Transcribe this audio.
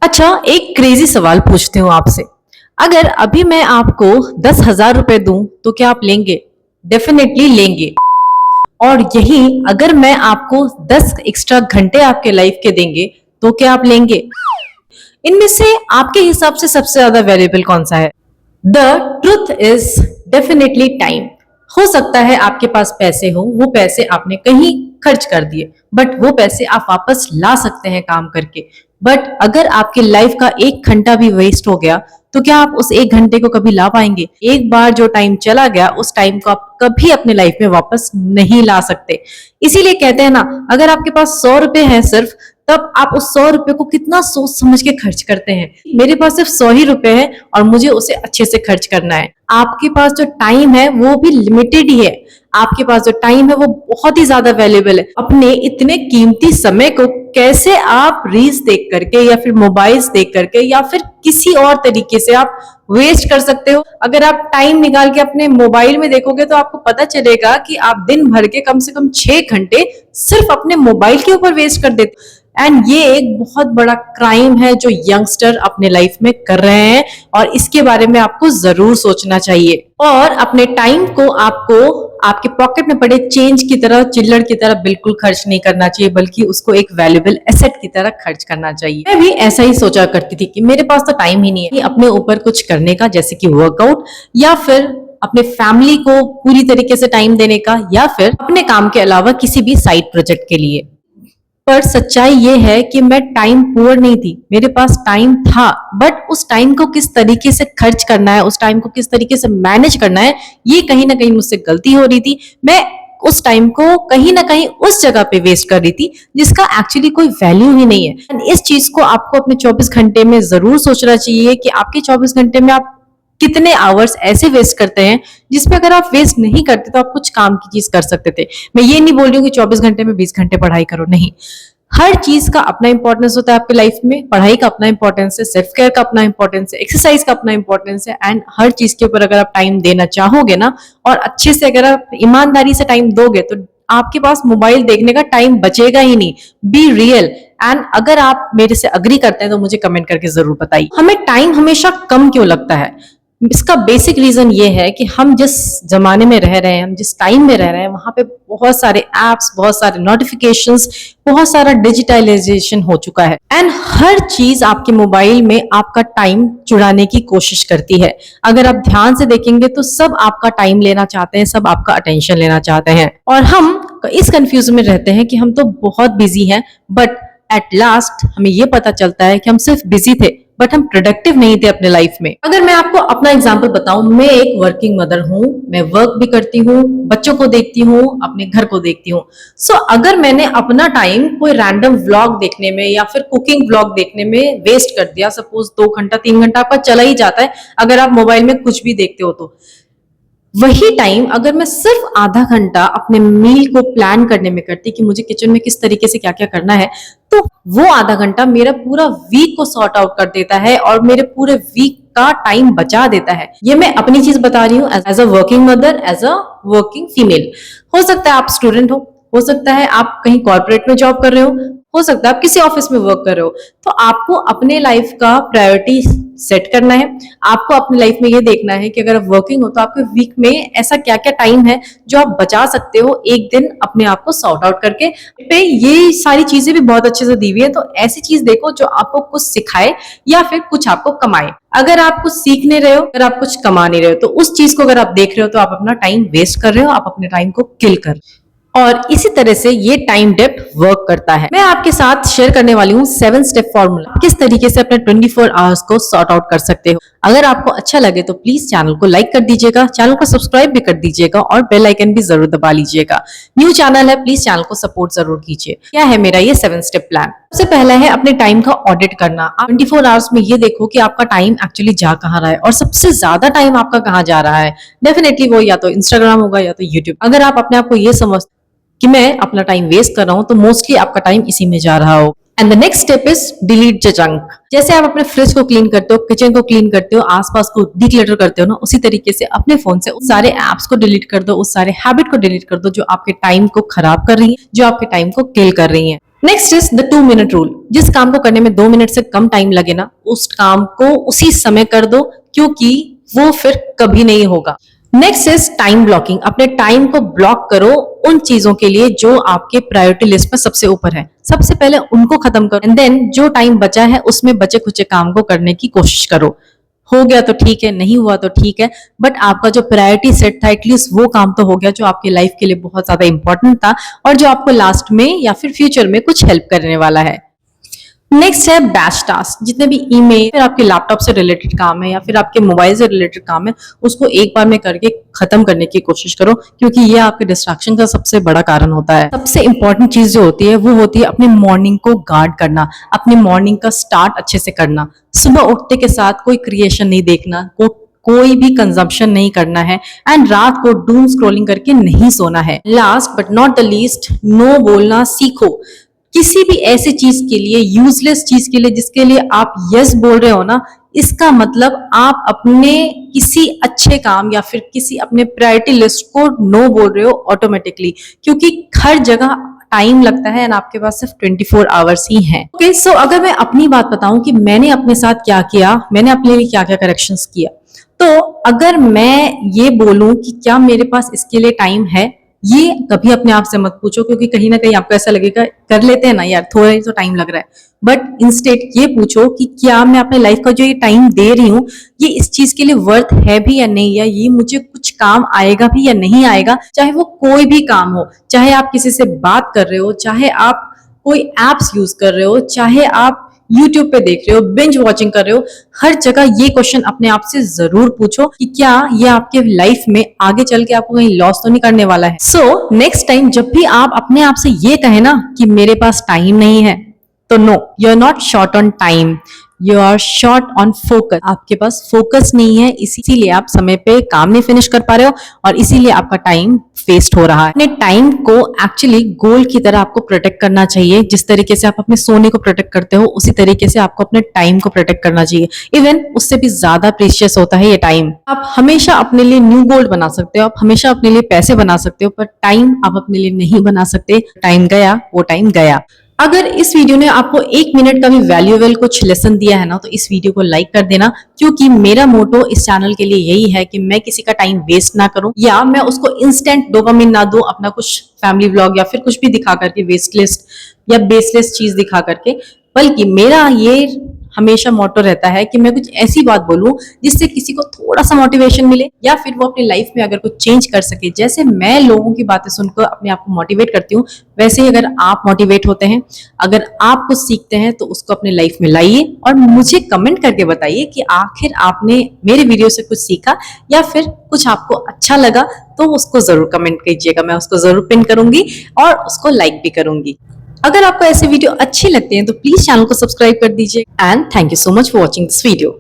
अच्छा, एक क्रेजी सवाल पूछती हूँ आपसे। अगर अभी मैं आपको 10,000 रुपए दूं तो क्या आप लेंगे? डेफिनेटली लेंगे। और यही अगर मैं आपको 10 एक्स्ट्रा घंटे आपके लाइफ के देंगे तो क्या आप लेंगे? इनमें से आपके हिसाब से सबसे ज्यादा वैल्यूएबल कौन सा है? The truth is definitely time. हो सकता है आपके पास पैसे हो, वो पैसे आपने कहीं खर्च कर दिए, बट वो पैसे आप वापस ला सकते हैं काम करके। बट अगर आपकी लाइफ का 1 घंटा भी वेस्ट हो गया तो क्या आप उस 1 घंटे को कभी ला पाएंगे? एक बार जो टाइम चला गया उस टाइम को आप कभी अपने लाइफ में वापस नहीं ला सकते। इसीलिए कहते हैं ना, अगर आपके पास 100 रुपए हैं सिर्फ, तब आप उस 100 रुपए को कितना सोच समझ के खर्च करते हैं। मेरे पास सिर्फ 100 ही रुपए है और मुझे उसे अच्छे से खर्च करना है। आपके पास जो टाइम है वो भी लिमिटेड ही है। आपके पास जो टाइम है वो बहुत ही ज्यादा वैल्यूएबल है। अपने इतने कीमती समय को कैसे आप रील्स देख करके या फिर मोबाइल्स देख करके या फिर किसी और तरीके से आप वेस्ट कर सकते हो? अगर आप टाइम निकाल के अपने मोबाइल में देखोगे तो आपको पता चलेगा कि आप दिन भर के कम से कम 6 घंटे सिर्फ अपने मोबाइल के ऊपर वेस्ट कर देते। एंड ये एक बहुत बड़ा क्राइम है जो यंगस्टर अपने लाइफ में कर रहे हैं, और इसके बारे में आपको जरूर सोचना चाहिए। और अपने टाइम को आपको आपके पॉकेट में पड़े चेंज की तरह, चिल्लर की तरह बिल्कुल खर्च नहीं करना चाहिए, बल्कि उसको एक वैल्यूएबल एसेट की तरह खर्च करना चाहिए। मैं भी ऐसा ही सोचा करती थी कि मेरे पास तो टाइम ही नहीं है अपने ऊपर कुछ करने का, जैसे कि वर्कआउट या फिर अपने फैमिली को पूरी तरीके से टाइम देने का, या फिर अपने काम के अलावा किसी भी साइड प्रोजेक्ट के लिए। पर सच्चाई ये है कि मैं टाइम पुअर नहीं थी। मेरे पास टाइम था, बट उस टाइम को किस तरीके से खर्च करना है, उस टाइम को किस तरीके से मैनेज करना है, ये कहीं ना कहीं मुझसे गलती हो रही थी। मैं उस टाइम को कहीं ना कहीं उस जगह पे वेस्ट कर रही थी जिसका एक्चुअली कोई वैल्यू ही नहीं है। And इस चीज को आपको अपने 24 घंटे में जरूर सोचना चाहिए कि आपके 24 घंटे में आप कितने आवर्स ऐसे वेस्ट करते हैं जिसमें अगर आप वेस्ट नहीं करते तो आप कुछ काम की चीज कर सकते थे। मैं ये नहीं बोल रही हूँ कि 24 घंटे में 20 घंटे पढ़ाई करो, नहीं। हर चीज का अपना इंपॉर्टेंस होता है आपकी लाइफ में। पढ़ाई का अपना इंपॉर्टेंस है, सेल्फ केयर का अपना इंपॉर्टेंस है, एक्सरसाइज का अपना इंपॉर्टेंस है। एंड हर चीज के ऊपर अगर आप टाइम देना चाहोगे ना, और अच्छे से अगर आप ईमानदारी से टाइम दोगे, तो आपके पास मोबाइल देखने का टाइम बचेगा ही नहीं। Be real. एंड अगर आप मेरे से अग्री करते हैं तो मुझे कमेंट करके जरूर बताइए। हमें टाइम हमेशा कम क्यों लगता है? इसका बेसिक रीजन ये है कि हम जिस जमाने में रह रहे हैं, हम जिस टाइम में रह रहे हैं, वहां पे बहुत सारे एप्स, बहुत सारे नोटिफिकेशंस, बहुत सारा डिजिटलाइजेशन हो चुका है। एंड हर चीज आपके मोबाइल में आपका टाइम चुराने की कोशिश करती है। अगर आप ध्यान से देखेंगे तो सब आपका टाइम लेना चाहते हैं, सब आपका अटेंशन लेना चाहते हैं। और हम इस कंफ्यूजन में रहते हैं कि हम तो बहुत बिजी हैं, बट एट लास्ट हमें ये पता चलता है कि हम सिर्फ बिजी थे, बट हम प्रोडक्टिव नहीं थे अपने लाइफ में। अगर मैं आपको अपना एग्जांपल बताऊं, मैं एक वर्किंग मदर हूं। मैं वर्क भी करती हूँ, बच्चों को देखती हूँ, अपने घर को देखती हूँ। सो अगर मैंने अपना टाइम कोई रैंडम व्लॉग देखने में या फिर कुकिंग व्लॉग देखने में वेस्ट कर दिया, सपोज 2 घंटा 3 घंटा आपका चला ही जाता है अगर आप मोबाइल में कुछ भी देखते हो, तो वही टाइम अगर मैं सिर्फ आधा घंटा अपने मील को प्लान करने में करती कि मुझे किचन में किस तरीके से क्या क्या करना है, तो वो आधा घंटा मेरा पूरा वीक को सॉर्ट आउट कर देता है और मेरे पूरे वीक का टाइम बचा देता है। ये मैं अपनी चीज बता रही हूँ as a working mother, as a working female. हो सकता है आप स्टूडेंट हो सकता है आप कहीं कॉर्पोरेट में जॉब कर रहे हो सकता है आप किसी ऑफिस में वर्क कर रहे हो। तो आपको अपने लाइफ का प्रायोरिटी सेट करना है। आपको अपनी लाइफ में ये देखना है कि अगर आप वर्किंग हो तो आपके वीक में ऐसा क्या क्या टाइम है जो आप बचा सकते हो एक दिन अपने आप को सॉर्ट आउट करके। पे ये सारी चीजें भी बहुत अच्छे से दी हुई है, तो ऐसी चीज देखो जो आपको कुछ सिखाए या फिर कुछ आपको कमाए। अगर आप कुछ सीख नहीं रहे हो, अगर आप कुछ कमा नहीं रहे हो, तो उस चीज को अगर आप देख रहे हो तो आप अपना टाइम वेस्ट कर रहे हो, आप अपने टाइम को किल कर रहे हो। और इसी तरह से ये टाइम डेप्थ वर्क करता है। मैं आपके साथ शेयर करने वाली हूँ 7 स्टेप फॉर्मूला, किस तरीके से अपने 24 आवर्स को सॉर्ट आउट कर सकते हो। अगर आपको अच्छा लगे तो प्लीज चैनल को लाइक कर दीजिएगा, चैनल को सब्सक्राइब भी कर दीजिएगा और बेल आइकन भी जरूर दबा लीजिएगा। न्यू चैनल है, प्लीज चैनल को सपोर्ट जरूर कीजिए। क्या है मेरा ये 7 स्टेप प्लान? सबसे पहला है अपने टाइम का ऑडिट करना। आप 24 आवर्स में ये देखो कि आपका टाइम एक्चुअली जा कहाँ रहा है और सबसे ज्यादा टाइम आपका कहाँ जा रहा है। डेफिनेटली वो या तो इंस्टाग्राम होगा या तो यूट्यूब। अगर आप अपने आप को ये समझ कि मैं अपना टाइम वेस्ट कर रहा हूं, तो मोस्टली आपका टाइम इसी में जा रहा हो। And the next step is delete the junk. जैसे आप अपने फ्रिज को क्लीन करते हो, किचन को क्लीन करते हो, आसपास को डिक्लटर करते हो ना, उसी तरीके से अपने फोन से उस सारे एप्स को डिलीट कर दो, उस सारे हैबिट को डिलीट कर दो जो आपके टाइम को खराब कर रही है, जो आपके टाइम को किल कर रही है। Next is the 2 minute rule. जिस काम को करने में 2 मिनट से कम टाइम लगे ना, उस काम को उसी समय कर दो, क्योंकि वो फिर कभी नहीं होगा। Next is time blocking. अपने टाइम को ब्लॉक करो उन चीजों के लिए जो आपके प्रायोरिटी लिस्ट में सबसे ऊपर है। सबसे पहले उनको खत्म करो, एंड देन जो टाइम बचा है उसमें बचे खुचे काम को करने की कोशिश करो। हो गया तो ठीक है, नहीं हुआ तो ठीक है, बट आपका जो प्रायोरिटी सेट था एटलीस्ट वो काम तो हो गया जो आपकी लाइफ के लिए बहुत ज्यादा इंपॉर्टेंट था और जो आपको लास्ट में या फिर फ्यूचर में कुछ हेल्प करने वाला है। नेक्स्ट है बैच टास्क। जितने भी ईमेल, फिर आपके लैपटॉप से रिलेटेड काम है या फिर आपके मोबाइल से रिलेटेड काम है, उसको एक बार में करके खत्म करने की कोशिश करो, क्योंकि ये आपके डिस्ट्रैक्शन का सबसे बड़ा कारण होता है। सबसे इंपॉर्टेंट चीज जो होती है वो होती है अपने मॉर्निंग को गार्ड करना, अपने मॉर्निंग का स्टार्ट अच्छे से करना। सुबह उठते के साथ कोई क्रिएशन नहीं देखना, कोई भी कंजम्पशन नहीं करना है, एंड रात को डूम स्क्रॉलिंग करके नहीं सोना है। Last but not the least, no बोलना सीखो। किसी भी ऐसी चीज के लिए, यूजलेस चीज के लिए जिसके लिए आप यस बोल रहे हो ना, इसका मतलब आप अपने किसी अच्छे काम या फिर किसी अपने प्रायोरिटी लिस्ट को नो बोल रहे हो ऑटोमेटिकली, क्योंकि हर जगह टाइम लगता है एंड आपके पास सिर्फ 24 आवर्स ही हैं। ओके, सो अगर मैं अपनी बात बताऊं कि मैंने अपने साथ क्या किया, मैंने अपने लिए क्या क्या करेक्शंस किया, तो अगर मैं ये बोलूं कि क्या मेरे पास इसके लिए टाइम है, ये कभी अपने आप से मत पूछो, क्योंकि कहीं ना कहीं आपको ऐसा लगेगा कर लेते हैं ना यार, थोड़ा ही तो टाइम लग रहा है। बट इंस्टेड ये पूछो कि क्या मैं अपने लाइफ का जो ये टाइम दे रही हूँ, ये इस चीज के लिए वर्थ है भी या नहीं, या ये मुझे कुछ काम आएगा भी या नहीं आएगा। चाहे वो कोई भी काम हो, चाहे आप किसी से बात कर रहे हो, चाहे आप कोई एप्स यूज कर रहे हो, चाहे आप यूट्यूब पे देख रहे हो, बिंज वॉचिंग कर रहे हो, हर जगह ये क्वेश्चन अपने आप से जरूर पूछो कि क्या ये आपके लाइफ में आगे चल के आपको कहीं लॉस तो नहीं करने वाला है। सो नेक्स्ट टाइम जब भी आप अपने आप से ये कहे ना कि मेरे पास टाइम नहीं है, तो no, you are not short on time, you are short on focus. आपके पास फोकस नहीं है, इसीलिए आप समय पे काम नहीं फिनिश कर पा रहे हो और इसीलिए आपका टाइम वेस्ट हो रहा है। अपने टाइम को एक्चुअली गोल्ड की तरह आपको प्रोटेक्ट करना चाहिए। जिस तरीके से आप अपने सोने को प्रोटेक्ट करते हो, उसी तरीके से आपको अपने टाइम को प्रोटेक्ट करना चाहिए। इवन उससे भी ज्यादा प्रीशियस होता है ये टाइम। आप हमेशा अपने लिए न्यू गोल्ड बना सकते हो, आप हमेशा अपने लिए पैसे बना सकते हो, पर टाइम आप अपने लिए नहीं बना सकते। टाइम गया वो टाइम गया। अगर इस वीडियो ने आपको 1 मिनट का भी वैल्यूएबल कुछ लेसन दिया है ना, तो इस वीडियो को लाइक कर देना, क्योंकि मेरा मोटो इस चैनल के लिए यही है कि मैं किसी का टाइम वेस्ट ना करूं, या मैं उसको इंस्टेंट डोपामिन ना दूं अपना कुछ फैमिली व्लॉग या फिर कुछ भी दिखा करके, वेस्टलेस या बेसलेस चीज दिखा करके, बल्कि मेरा ये हमेशा मोटो रहता है कि मैं कुछ ऐसी बात बोलूं जिससे किसी को थोड़ा सा मोटिवेशन मिले, या फिर वो अपनी लाइफ में अगर कुछ चेंज कर सके। जैसे मैं लोगों की बातें सुनकर अपने आप को मोटिवेट करती हूँ, वैसे ही अगर आप मोटिवेट होते हैं, अगर आप कुछ सीखते हैं, तो उसको अपनी लाइफ में लाइए और मुझे कमेंट करके बताइए कि आखिर आपने मेरे वीडियो से कुछ सीखा या फिर कुछ आपको अच्छा लगा। तो उसको जरूर कमेंट कीजिएगा, मैं उसको जरूर पिन करूंगी और उसको लाइक भी करूंगी। अगर आपको ऐसे वीडियो अच्छी लगते हैं तो प्लीज चैनल को सब्सक्राइब कर दीजिए, and thank you so much for watching this video.